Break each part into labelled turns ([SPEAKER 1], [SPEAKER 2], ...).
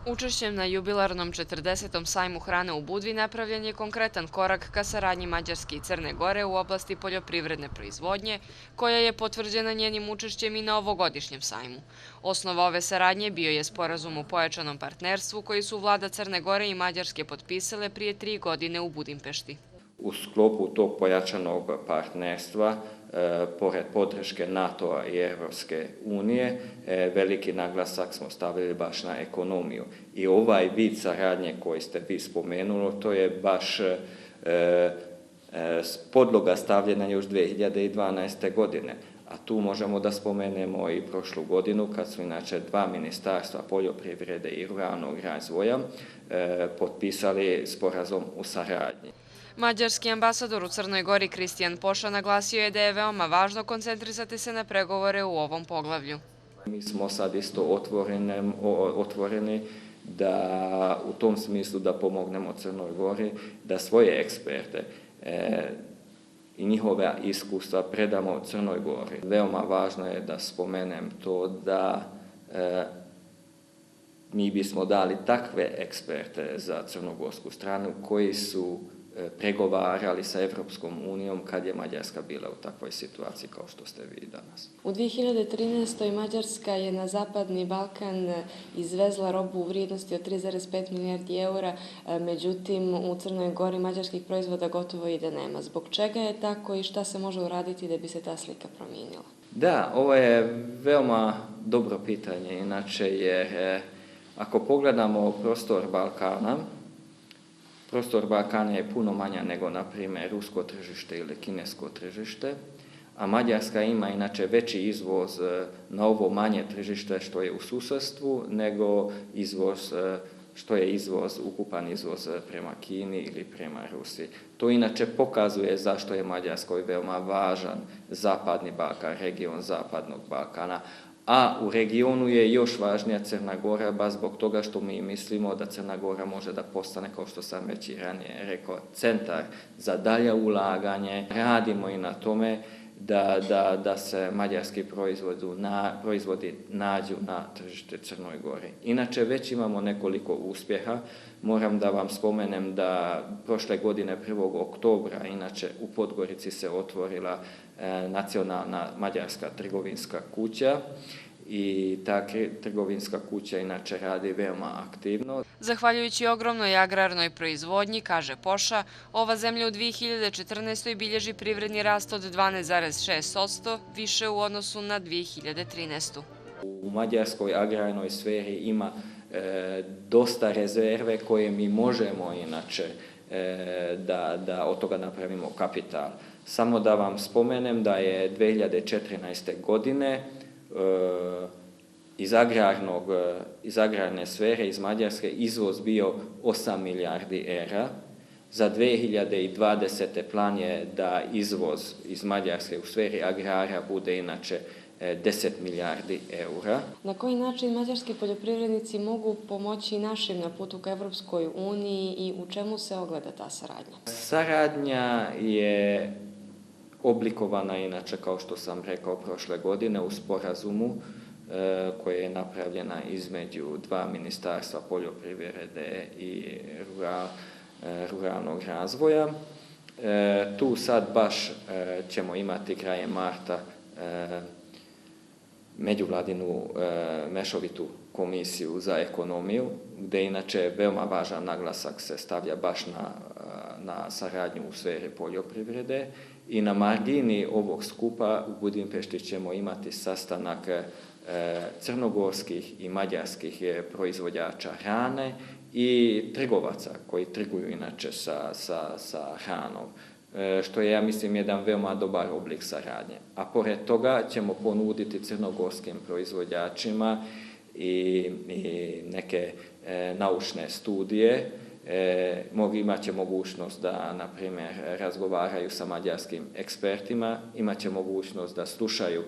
[SPEAKER 1] Učešćem na jubilarnom 40. sajmu hrane u Budvi napravljen je konkretan korak ka saradnji Mađarske i Crne Gore u oblasti poljoprivredne proizvodnje, koja je potvrđena njenim učešćem i na ovogodišnjem sajmu. Osnova ove saradnje bio je sporazum o pojačanom partnerstvu koji su vlada Crne Gore i Mađarske potpisale prije 3 godine u Budimpešti.
[SPEAKER 2] U sklopu tog pojačanog partnerstva, pored podrške NATO-a i Evropske unije, veliki naglasak smo stavili baš na ekonomiju. I ovaj vid saradnje koji ste vi spomenuli, to je baš podloga stavljena još 2012. godine. A tu možemo da spomenemo i prošlu godinu, kad su inače dva ministarstva poljoprivrede i ruralnog razvoja potpisali sporazum u saradnji.
[SPEAKER 1] Mađarski ambasador u Crnoj Gori Kristijan Poša naglasio je da je veoma važno koncentrisati se na pregovore u ovom poglavlju.
[SPEAKER 2] Mi smo sad isto otvoreni da u tom smislu da pomognemo Crnoj Gori, da svoje eksperte i njihova iskustva predamo Crnoj Gori. Veoma važno je da spomenem to da mi bismo dali takve eksperte za crnogorsku stranu koji su pregovarali sa Evropskom unijom kad je Mađarska bila u takvoj situaciji kao što ste vi danas.
[SPEAKER 3] U 2013. Mađarska je na Zapadni Balkan izvezla robu u vrijednosti od 3,5 milijardi eura, međutim u Crnoj Gori mađarskih proizvoda gotovo i da nema. Zbog čega je tako i šta se može uraditi da bi se ta slika promijenila?
[SPEAKER 2] Da, ovo je veoma dobro pitanje, inače jer ako pogledamo prostor Balkana je puno manja nego, na primjer, rusko tržište ili kinesko tržište, a Mađarska ima inače veći izvoz na ovo manje tržište što je u susjedstvu, nego što je ukupan izvoz prema Kini ili prema Rusiji. To inače pokazuje zašto je Mađarskoj veoma važan Zapadni Balkan, region Zapadnog Balkana, a u regionu je još važnija Crna Gora, baš zbog toga što mi mislimo da Crna Gora može da postane, kao što sam već i ranije rekao, centar za dalje ulaganje. Radimo i na tome da se mađarski proizvodi nađu na tržište Crnoj Gori. Inače, već imamo nekoliko uspjeha. Moram da vam spomenem da prošle godine 1. oktobra, inače u Podgorici se otvorila nacionalna mađarska trgovinska kuća i ta trgovinska kuća inače radi veoma aktivno.
[SPEAKER 1] Zahvaljujući ogromnoj agrarnoj proizvodnji, kaže Poša, ova zemlja u 2014. bilježi privredni rast od 12,6%, više u odnosu na 2013.
[SPEAKER 2] U mađarskoj agrarnoj sferi ima dosta rezerve koje mi možemo inače da od toga napravimo kapital. Samo da vam spomenem da je 2014. godine iz agrarne sfere, iz Mađarske, izvoz bio 8 milijardi eura. Za 2020. plan je da izvoz iz Mađarske u sferi agrara bude inače 10 milijardi eura.
[SPEAKER 3] Na koji način mađarski poljoprivrednici mogu pomoći našim na putu ka Evropskoj uniji i u čemu se ogleda ta saradnja?
[SPEAKER 2] Saradnja je oblikovana inače, kao što sam rekao, prošle godine u sporazumu koja je napravljena između dva ministarstva poljoprivrede i ruralnog razvoja. Tu sad baš ćemo imati krajem marta međuvladinu mešovitu komisiju za ekonomiju, gdje inače veoma važan naglasak se stavlja baš na saradnju u sferi poljoprivrede i na margini ovog skupa u Budimpešti ćemo imati sastanak crnogorskih i mađarskih proizvođača hrane i trgovaca koji trguju inače sa hranom, što je, ja mislim, jedan veoma dobar oblik saradnje. A pored toga ćemo ponuditi crnogorskim proizvođačima i neke naučne studije. Imat će mogućnost da, na primjer, razgovaraju sa mađarskim ekspertima, imat će mogućnost da slušaju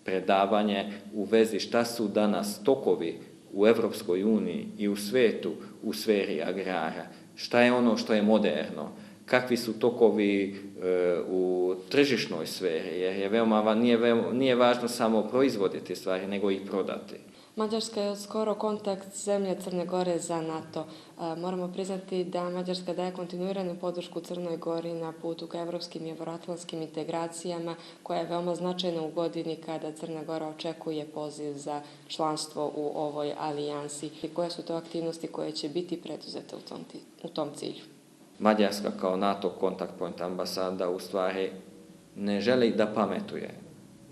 [SPEAKER 2] predavanje u vezi šta su danas tokovi u Evropskoj uniji i u svijetu u sferi agrara, šta je ono što je moderno, kakvi su tokovi u tržišnoj sferi, jer nije važno samo proizvoditi stvari, nego i prodati.
[SPEAKER 3] Mađarska je od skoro kontakt zemlje Crne Gore za NATO. Moramo priznati da Mađarska daje kontinuiranu podršku Crnoj Gori na putu ka evropskim i evroatlantskim integracijama, koja je veoma značajna u godini kada Crna Gora očekuje poziv za članstvo u ovoj alijansi. I koje su to aktivnosti koje će biti preduzete u tom cilju?
[SPEAKER 2] Mađarska kao NATO kontakt point ambasada u stvari ne želi da pametuje,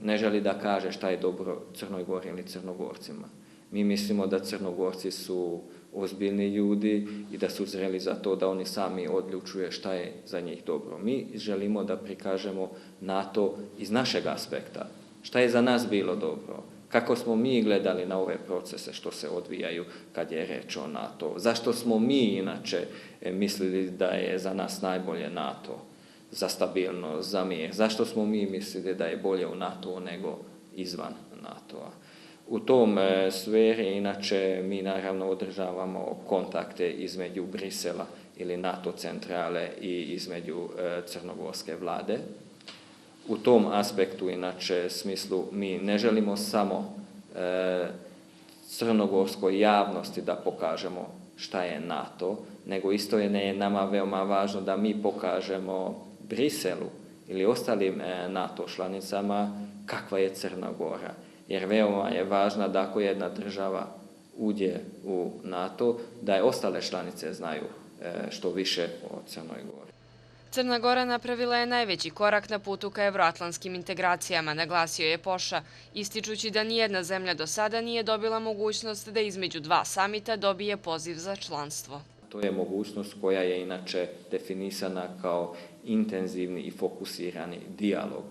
[SPEAKER 2] ne želi da kaže šta je dobro Crnoj Gori ili Crnogorcima. Mi mislimo da Crnogorci su ozbiljni ljudi i da su zreli za to da oni sami odlučuju šta je za njih dobro. Mi želimo da prikažemo NATO iz našeg aspekta. Šta je za nas bilo dobro? Kako smo mi gledali na ove procese što se odvijaju kad je reč o NATO? Zašto smo mi inače mislili da je za nas najbolje NATO? Za stabilnost, za mir. Zašto smo mi mislili da je bolje u NATO nego izvan NATO-a? U tom sferi, inače, mi naravno održavamo kontakte između Brisela ili NATO centrale i između crnogorske vlade. U tom aspektu, inače, smislu, mi ne želimo samo crnogorskoj javnosti da pokažemo šta je NATO, nego isto je nama veoma važno da mi pokažemo Briselu ili ostalim NATO članicama kakva je Crna Gora. Jer veoma je važno da ako jedna država uđe u NATO, da je ostale članice znaju što više o Crnoj Gori.
[SPEAKER 1] Crna Gora napravila je najveći korak na putu ka evroatlantskim integracijama, naglasio je Poša, ističući da nijedna zemlja do sada nije dobila mogućnost da između dva samita dobije poziv za članstvo.
[SPEAKER 2] To je mogućnost koja je inače definisana kao intenzivni i fokusirani dijalog,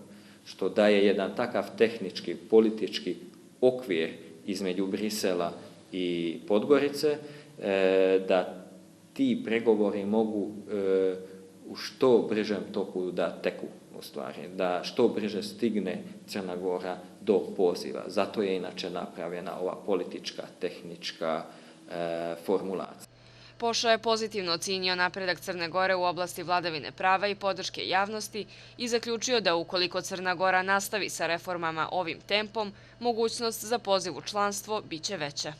[SPEAKER 2] što daje jedan takav tehnički, politički okvir između Brisela i Podgorice, da ti pregovori mogu u što bržem toku da teku, u stvari, da što brže stigne Crna Gora do poziva. Zato je inače napravljena ova politička, tehnička formulacija.
[SPEAKER 1] Poša je pozitivno ocenio napredak Crne Gore u oblasti vladavine prava i podrške javnosti i zaključio da ukoliko Crna Gora nastavi sa reformama ovim tempom, mogućnost za poziv u članstvo biće veća.